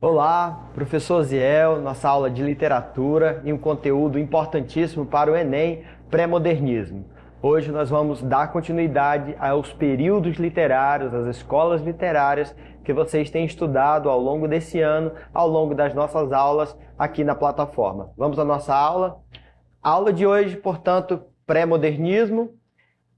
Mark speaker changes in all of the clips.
Speaker 1: Olá, professor Ziel, nossa aula de literatura e um conteúdo importantíssimo para o Enem, pré-modernismo. Hoje nós vamos dar continuidade aos períodos literários, às escolas literárias que vocês têm estudado ao longo desse ano, ao longo das nossas aulas aqui na plataforma. Vamos à nossa aula. A aula de hoje, portanto, pré-modernismo.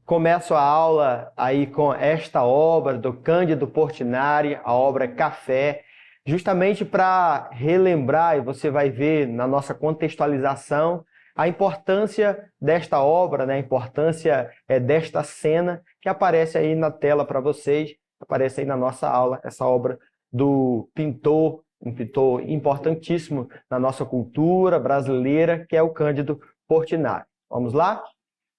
Speaker 1: Começo a aula aí com esta obra do Cândido Portinari, a obra Café, justamente para relembrar, e você vai ver na nossa contextualização, a importância desta obra, né? A importância desta cena que aparece aí na tela para vocês, aparece aí na nossa aula, essa obra do pintor, um pintor importantíssimo na nossa cultura brasileira, que é o Cândido Portinari. Vamos lá?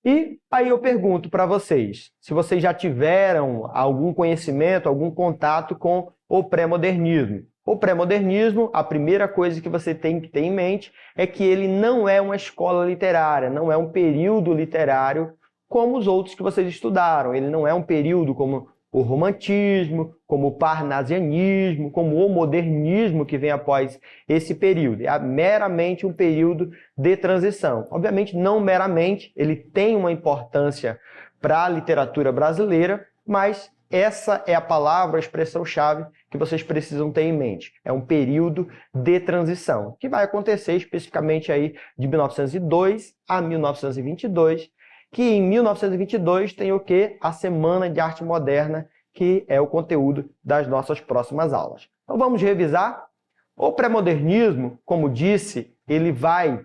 Speaker 1: E aí eu pergunto para vocês, se vocês já tiveram algum conhecimento, algum contato com o pré-modernismo. O pré-modernismo, a primeira coisa que você tem que ter em mente é que ele não é uma escola literária, não é um período literário como os outros que vocês estudaram. Ele não é um período como o romantismo, como o parnasianismo, como o modernismo que vem após esse período. É meramente um período de transição. Obviamente, não meramente, ele tem uma importância para a literatura brasileira, mas essa é a palavra, a expressão-chave que vocês precisam ter em mente. É um período de transição, que vai acontecer especificamente aí de 1902 a 1922, que em 1922 tem o quê? A Semana de Arte Moderna, que é o conteúdo das nossas próximas aulas. Então vamos revisar. O pré-modernismo, como disse, ele vai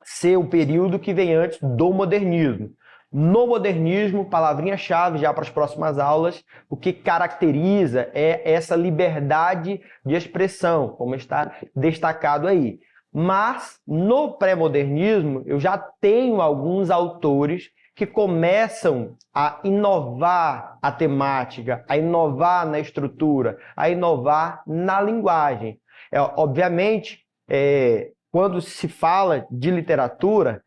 Speaker 1: ser o período que vem antes do modernismo. No modernismo, palavrinha-chave já para as próximas aulas, o que caracteriza é essa liberdade de expressão, como está destacado aí. Mas, no pré-modernismo, eu já tenho alguns autores que começam a inovar a temática, a inovar na estrutura, a inovar na linguagem. Obviamente, quando se fala de literatura,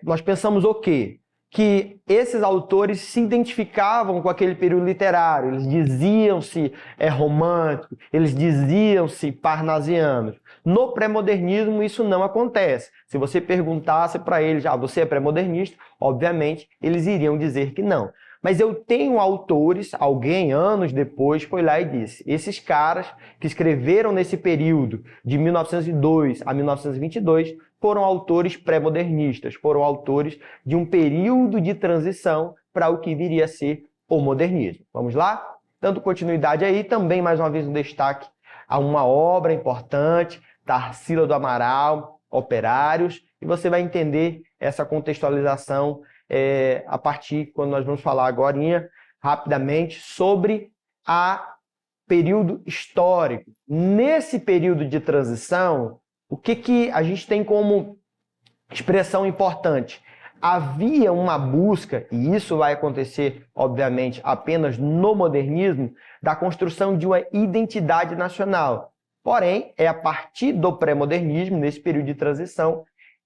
Speaker 1: nós pensamos o quê? Que esses autores se identificavam com aquele período literário, eles diziam-se românticos, eles diziam-se parnasianos. No pré-modernismo isso não acontece. Se você perguntasse para eles, você é pré-modernista? Obviamente eles iriam dizer que não. Mas eu tenho autores, alguém anos depois foi lá e disse, esses caras que escreveram nesse período de 1902 a 1922 foram autores pré-modernistas, foram autores de um período de transição para o que viria a ser o modernismo. Vamos lá? Dando continuidade aí, também mais uma vez um destaque a uma obra importante, Tarsila do Amaral, Operários, e você vai entender essa contextualização a partir, quando nós vamos falar agora, rapidamente, sobre a período histórico. Nesse período de transição, o que a gente tem como expressão importante? Havia uma busca, e isso vai acontecer, obviamente, apenas no modernismo, da construção de uma identidade nacional. Porém, é a partir do pré-modernismo, nesse período de transição,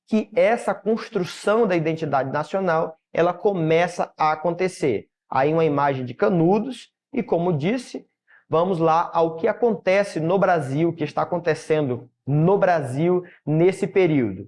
Speaker 1: que essa construção da identidade nacional ela começa a acontecer. Aí uma imagem de Canudos, e como disse, vamos lá ao que acontece no Brasil, o que está acontecendo no Brasil nesse período.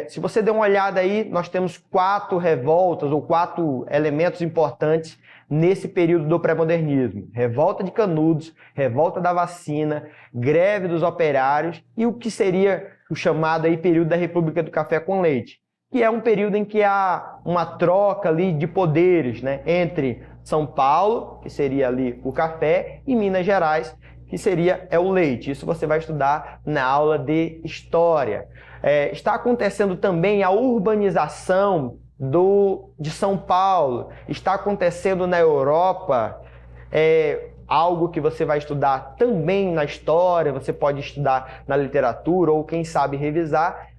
Speaker 1: Se você der uma olhada aí, nós temos 4 revoltas ou 4 elementos importantes nesse período do pré-modernismo. Revolta de Canudos, revolta da vacina, greve dos operários e o que seria o chamado aí período da República do Café com Leite, que é um período em que há uma troca ali de poderes, né, entre São Paulo, que seria ali o café, e Minas Gerais, que seria o leite. Isso você vai estudar na aula de História. Está acontecendo também a urbanização de São Paulo, está acontecendo na Europa, algo que você vai estudar também na história, você pode estudar na literatura ou, quem sabe, revisar.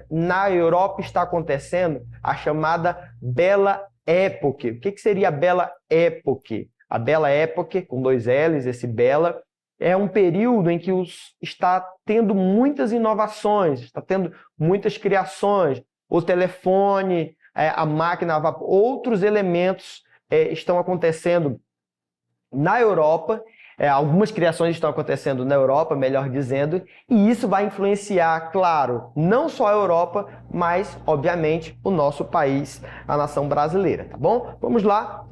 Speaker 1: Na Europa está acontecendo a chamada Belle Époque. O que seria a Belle Époque? A Belle Époque, com 2 L's, esse Bella, é um período em que está tendo muitas inovações, está tendo muitas criações. O telefone, a máquina a vapor, outros elementos estão acontecendo na Europa. Algumas criações estão acontecendo na Europa, melhor dizendo, e isso vai influenciar, claro, não só a Europa, mas, obviamente, o nosso país, a nação brasileira, tá bom? Vamos lá.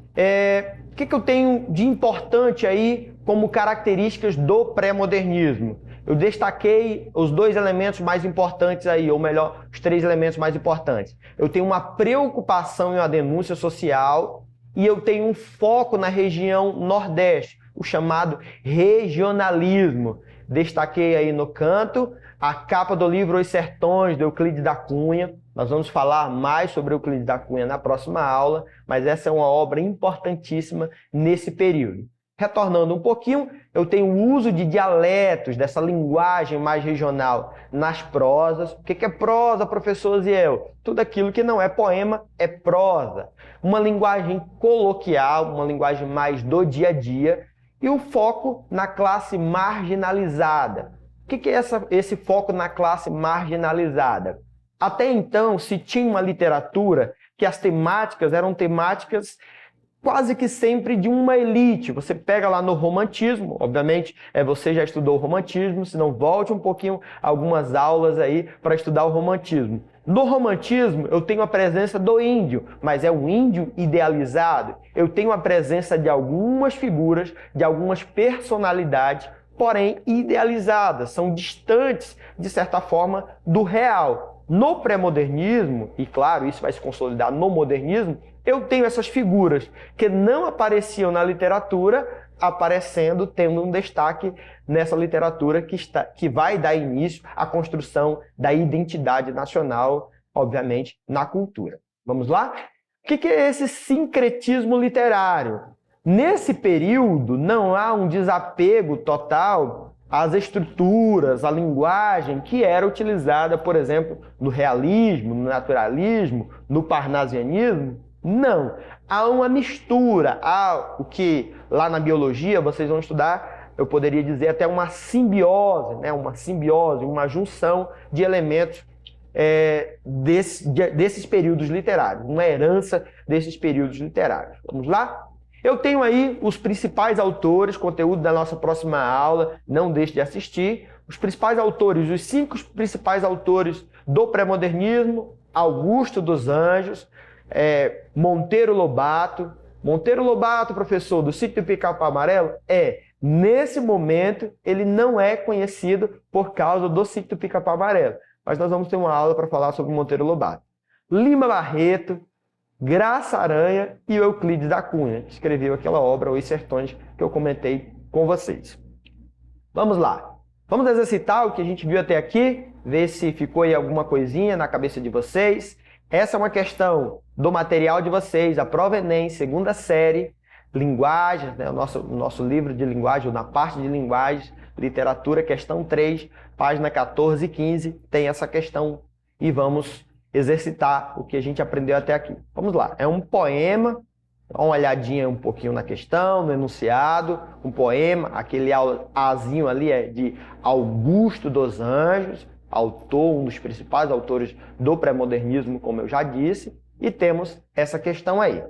Speaker 1: O que eu tenho de importante aí como características do pré-modernismo? Eu destaquei os 2 elementos mais importantes aí, ou melhor, os 3 elementos mais importantes. Eu tenho uma preocupação e uma denúncia social, e eu tenho um foco na região Nordeste, o chamado regionalismo. Destaquei aí no canto a capa do livro Os Sertões, de Euclides da Cunha. Nós vamos falar mais sobre Euclides da Cunha na próxima aula, mas essa é uma obra importantíssima nesse período. Retornando um pouquinho, eu tenho o uso de dialetos, dessa linguagem mais regional nas prosas. O que é prosa, professor Ziel? Tudo aquilo que não é poema é prosa. Uma linguagem coloquial, uma linguagem mais do dia a dia, e o foco na classe marginalizada. O que é esse foco na classe marginalizada? Até então, se tinha uma literatura que as temáticas eram temáticas quase que sempre de uma elite. Você pega lá no romantismo, obviamente, você já estudou o romantismo, se não, volte um pouquinho algumas aulas aí para estudar o romantismo. No romantismo, eu tenho a presença do índio, mas é um índio idealizado. Eu tenho a presença de algumas figuras, de algumas personalidades, porém idealizadas, são distantes, de certa forma, do real. No pré-modernismo, e claro, isso vai se consolidar no modernismo, eu tenho essas figuras que não apareciam na literatura, aparecendo, tendo um destaque nessa literatura que vai dar início à construção da identidade nacional, obviamente, na cultura. Vamos lá? O que é esse sincretismo literário? Nesse período, não há um desapego total às estruturas, à linguagem que era utilizada, por exemplo, no realismo, no naturalismo, no parnasianismo. Não. Há uma mistura, há o que lá na biologia vocês vão estudar, eu poderia dizer até uma simbiose, né? Uma simbiose, uma junção de elementos desses períodos literários, uma herança desses períodos literários. Vamos lá? Eu tenho aí os principais autores, conteúdo da nossa próxima aula, não deixe de assistir. Os principais autores, os 5 principais autores do pré-modernismo: Augusto dos Anjos, Monteiro Lobato. Monteiro Lobato, professor, do Sítio do Pica-Pau Amarelo? Nesse momento, ele não é conhecido por causa do Sítio do Pica-Pau Amarelo. Mas nós vamos ter uma aula para falar sobre Monteiro Lobato. Lima Barreto, Graça Aranha e o Euclides da Cunha, que escreveu aquela obra, Os Sertões, que eu comentei com vocês. Vamos lá. Vamos exercitar o que a gente viu até aqui, ver se ficou aí alguma coisinha na cabeça de vocês. Essa é uma questão do material de vocês, a prova Enem, 2ª série, linguagens, né? O nosso livro de linguagem, na parte de linguagens, literatura, questão 3, página 14 e 15, tem essa questão e vamos exercitar o que a gente aprendeu até aqui. Vamos lá. É um poema, dá uma olhadinha um pouquinho na questão, no enunciado, um poema, aquele Azinho ali é de Augusto dos Anjos, autor, um dos principais autores do pré-modernismo, como eu já disse, e temos essa questão aí.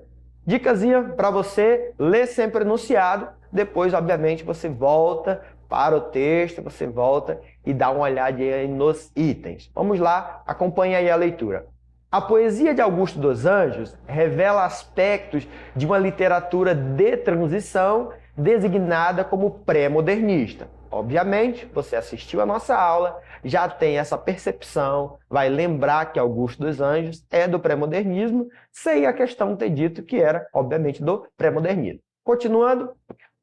Speaker 1: Dicasinha para você, ler sempre o enunciado, depois, obviamente, você volta para o texto, você volta e dá uma olhadinha nos itens. Vamos lá, acompanhe aí a leitura. A poesia de Augusto dos Anjos revela aspectos de uma literatura de transição designada como pré-modernista. Obviamente, você assistiu a nossa aula, já tem essa percepção, vai lembrar que Augusto dos Anjos é do pré-modernismo, sem a questão ter dito que era, obviamente, do pré-modernismo. Continuando,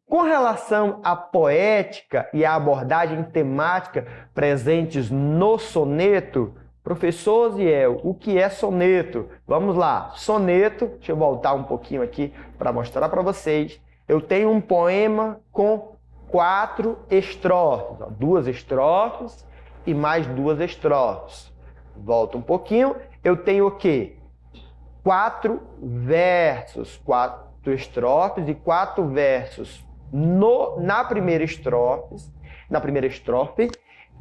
Speaker 1: com relação à poética e à abordagem temática presentes no soneto, professor Ziel, o que é soneto? Vamos lá, soneto, deixa eu voltar um pouquinho aqui para mostrar para vocês. Eu tenho um poema com 4 estrofes, 2 estrofes e mais 2 estrofes. Volta um pouquinho, eu tenho o quê? 4 versos, 4 estrofes e 4 versos na primeira estrofe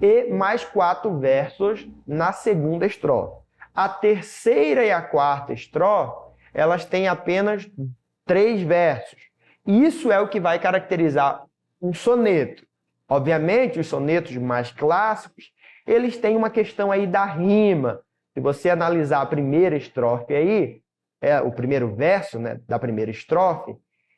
Speaker 1: e mais 4 versos na segunda estrofe. A terceira e a quarta estrofe, elas têm apenas 3 versos. Isso é o que vai caracterizar um soneto. Obviamente, os sonetos mais clássicos, eles têm uma questão aí da rima. Se você analisar a primeira estrofe aí, o primeiro verso, né, da primeira estrofe,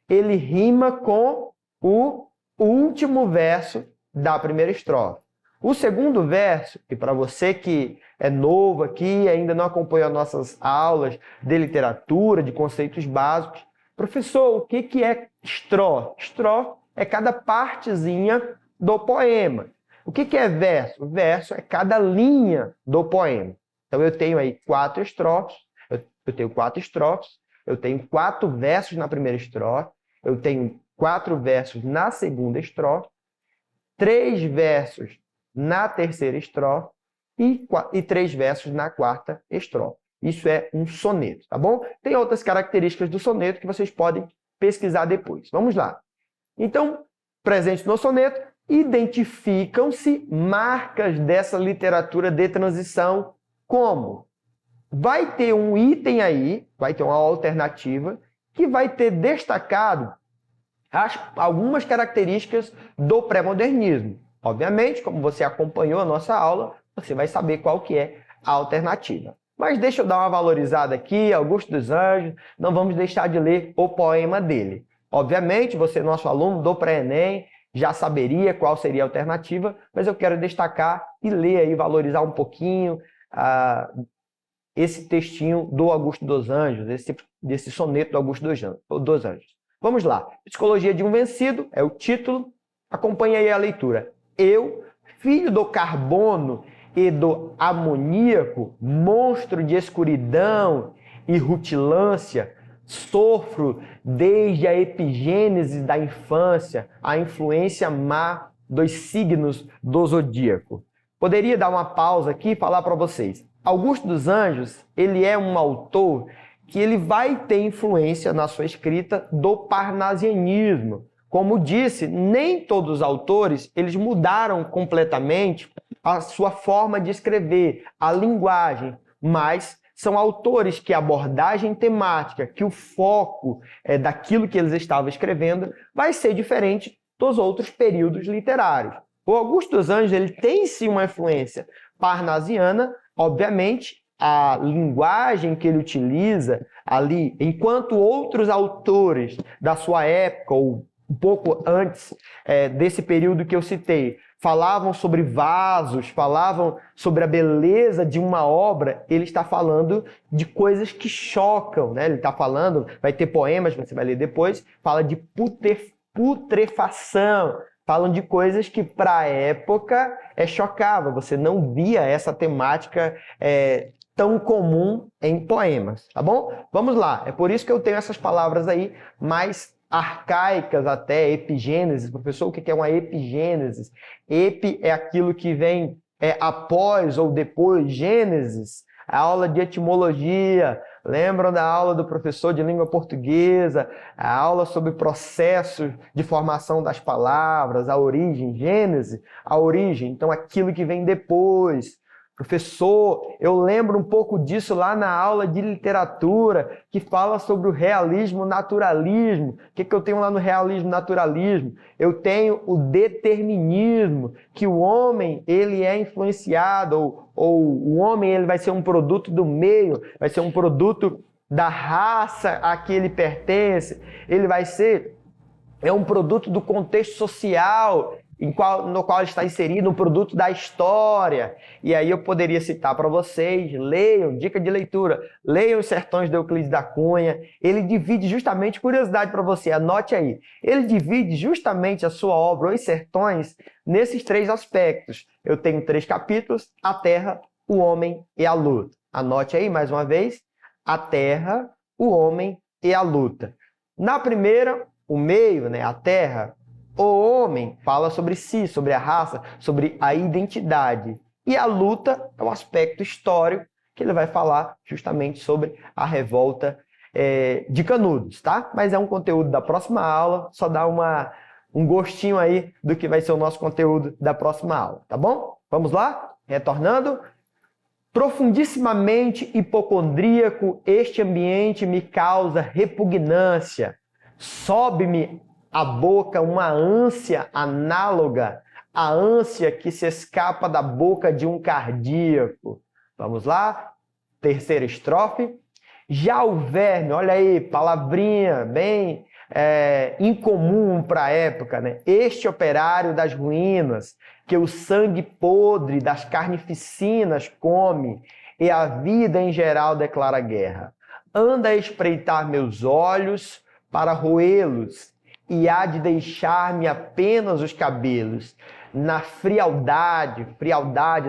Speaker 1: ele rima com o último verso da primeira estrofe. O segundo verso, e para você que é novo aqui, ainda não acompanhou nossas aulas de literatura, de conceitos básicos, professor, o que é estrofe? Estrofe é cada partezinha do poema. O que é verso? Verso é cada linha do poema. Então eu tenho aí 4 estrofes, eu tenho 4 estrofes, eu tenho 4 versos na primeira estrofe, eu tenho 4 versos na segunda estrofe, 3 versos na terceira estrofe e 3 versos na quarta estrofe. Isso é um soneto, tá bom? Tem outras características do soneto que vocês podem pesquisar depois. Vamos lá. Então, presente no soneto, identificam-se marcas dessa literatura de transição como? Vai ter um item aí, vai ter uma alternativa, que vai ter destacado algumas características do pré-modernismo. Obviamente, como você acompanhou a nossa aula, você vai saber qual que é a alternativa. Mas deixa eu dar uma valorizada aqui, Augusto dos Anjos, não vamos deixar de ler o poema dele. Obviamente, você, nosso aluno do pré-ENEM, já saberia qual seria a alternativa, mas eu quero destacar e ler aí, valorizar um pouquinho esse textinho do Augusto dos Anjos, desse soneto do Augusto dos Anjos. Vamos lá. Psicologia de um Vencido é o título. Acompanhe aí a leitura. Eu, filho do carbono e do amoníaco, monstro de escuridão e rutilância, sofro desde a epigênese da infância a influência má dos signos do zodíaco. Poderia dar uma pausa aqui e falar para vocês. Augusto dos Anjos, ele é um autor que ele vai ter influência na sua escrita do parnasianismo. Como disse, nem todos os autores eles mudaram completamente a sua forma de escrever, a linguagem, mas são autores que a abordagem temática, que o foco daquilo que eles estavam escrevendo vai ser diferente dos outros períodos literários. O Augusto dos Anjos ele tem sim uma influência parnasiana, obviamente, a linguagem que ele utiliza ali, enquanto outros autores da sua época, ou um pouco antes desse período que eu citei, falavam sobre vasos, falavam sobre a beleza de uma obra, ele está falando de coisas que chocam, né? Ele está falando, vai ter poemas, você vai ler depois, fala de putrefação, falam de coisas que para a época chocava, você não via essa temática tão comum em poemas, tá bom? Vamos lá, é por isso que eu tenho essas palavras aí mais arcaicas até, epigênesis. Professor, o que é uma epigênesis? Epi é aquilo que vem após ou depois, gênesis, a aula de etimologia. Lembram da aula do professor de língua portuguesa, a aula sobre processos de formação das palavras, a origem, gênese, a origem, então aquilo que vem depois. Professor, eu lembro um pouco disso lá na aula de literatura, que fala sobre o realismo realismo-naturalismo. O que eu tenho lá no realismo-naturalismo? Eu tenho o determinismo, que o homem ele é influenciado, ou o homem ele vai ser um produto do meio, vai ser um produto da raça a que ele pertence, ele vai ser um produto do contexto social no qual está inserido um produto da história. E aí eu poderia citar para vocês, leiam, dica de leitura, leiam Os Sertões de Euclides da Cunha. Ele divide justamente, curiosidade para você, anote aí, ele divide justamente a sua obra, Os Sertões, nesses 3 aspectos. Eu tenho 3 capítulos, a terra, o homem e a luta. Anote aí mais uma vez, a terra, o homem e a luta. Na primeira, o meio, né, a terra, o homem fala sobre si, sobre a raça, sobre a identidade. E a luta é o aspecto histórico que ele vai falar justamente sobre a revolta de Canudos, tá? Mas é um conteúdo da próxima aula, só dá um gostinho aí do que vai ser o nosso conteúdo da próxima aula, tá bom? Vamos lá? Retornando. Profundissimamente hipocondríaco, este ambiente me causa repugnância. Sobe-me à boca uma ânsia análoga à ânsia que se escapa da boca de um cardíaco. Vamos lá? Terceira estrofe. Já o verme, olha aí, palavrinha bem incomum para a época, né? Este operário das ruínas, que o sangue podre das carnificinas come, e a vida em geral declara guerra. Anda a espreitar meus olhos para roê-los, e há de deixar-me apenas os cabelos, na frialdade,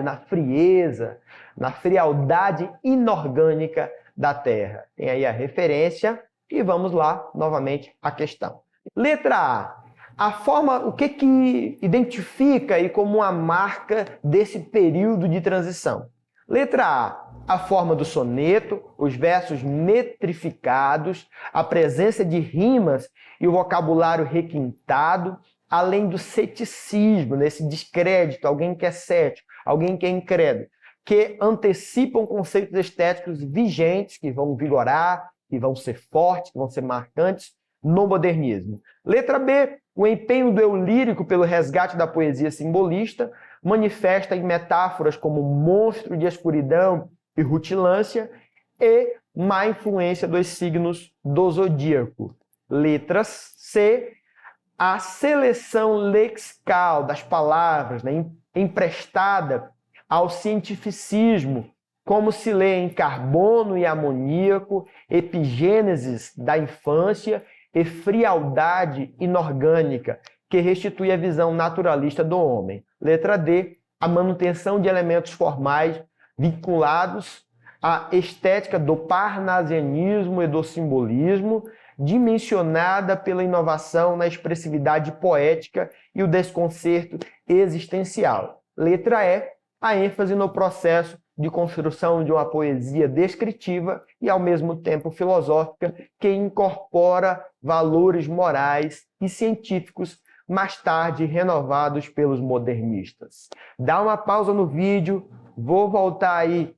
Speaker 1: na frieza, na frialdade inorgânica da terra. Tem aí a referência e vamos lá novamente a questão. Letra A forma, o que identifica aí como uma marca desse período de transição? Letra A forma do soneto, os versos metrificados, a presença de rimas e o vocabulário requintado, além do ceticismo, desse descrédito, alguém que é cético, alguém que é incrédulo, que antecipam conceitos estéticos vigentes, que vão vigorar, que vão ser fortes, que vão ser marcantes no modernismo. Letra B, o empenho do eu lírico pelo resgate da poesia simbolista manifesta em metáforas como monstro de escuridão e rutilância e má influência dos signos do zodíaco. Letra C, a seleção lexical das palavras, né, emprestada ao cientificismo, como se lê em Carbono e Amoníaco, Epigênesis da infância e Frialdade inorgânica, que restitui a visão naturalista do homem. Letra D, a manutenção de elementos formais vinculados à estética do parnasianismo e do simbolismo, dimensionada pela inovação na expressividade poética e o desconcerto existencial. Letra E, a ênfase no processo de construção de uma poesia descritiva e, ao mesmo tempo, filosófica, que incorpora valores morais e científicos, mais tarde renovados pelos modernistas. Dá uma pausa no vídeo, vou voltar aí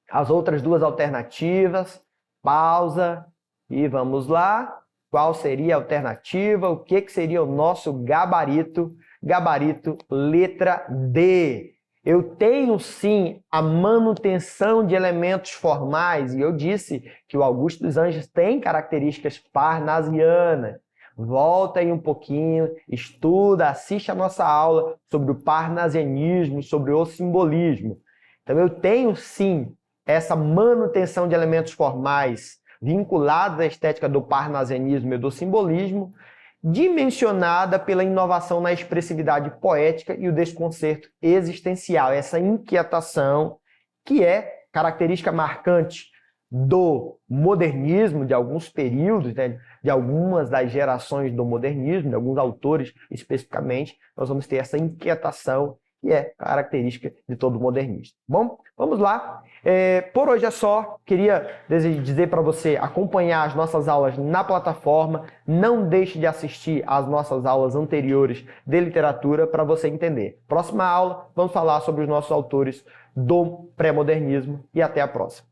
Speaker 1: às outras duas alternativas. Pausa e vamos lá. Qual seria a alternativa? O que seria o nosso gabarito? Gabarito letra D. Eu tenho, sim, a manutenção de elementos formais, e eu disse que o Augusto dos Anjos tem características parnasianas. Volta aí um pouquinho, estuda, assiste a nossa aula sobre o parnasianismo, sobre o simbolismo. Então, eu tenho, sim, essa manutenção de elementos formais vinculados à estética do parnasianismo e do simbolismo, dimensionada pela inovação na expressividade poética e o desconcerto existencial, essa inquietação que é característica marcante do modernismo, de alguns períodos, né, de algumas das gerações do modernismo, de alguns autores especificamente, nós vamos ter essa inquietação que é característica de todo modernista. Bom, vamos lá. Por hoje é só. Queria dizer para você acompanhar as nossas aulas na plataforma. Não deixe de assistir às nossas aulas anteriores de literatura para você entender. Próxima aula, vamos falar sobre os nossos autores do pré-modernismo e até a próxima.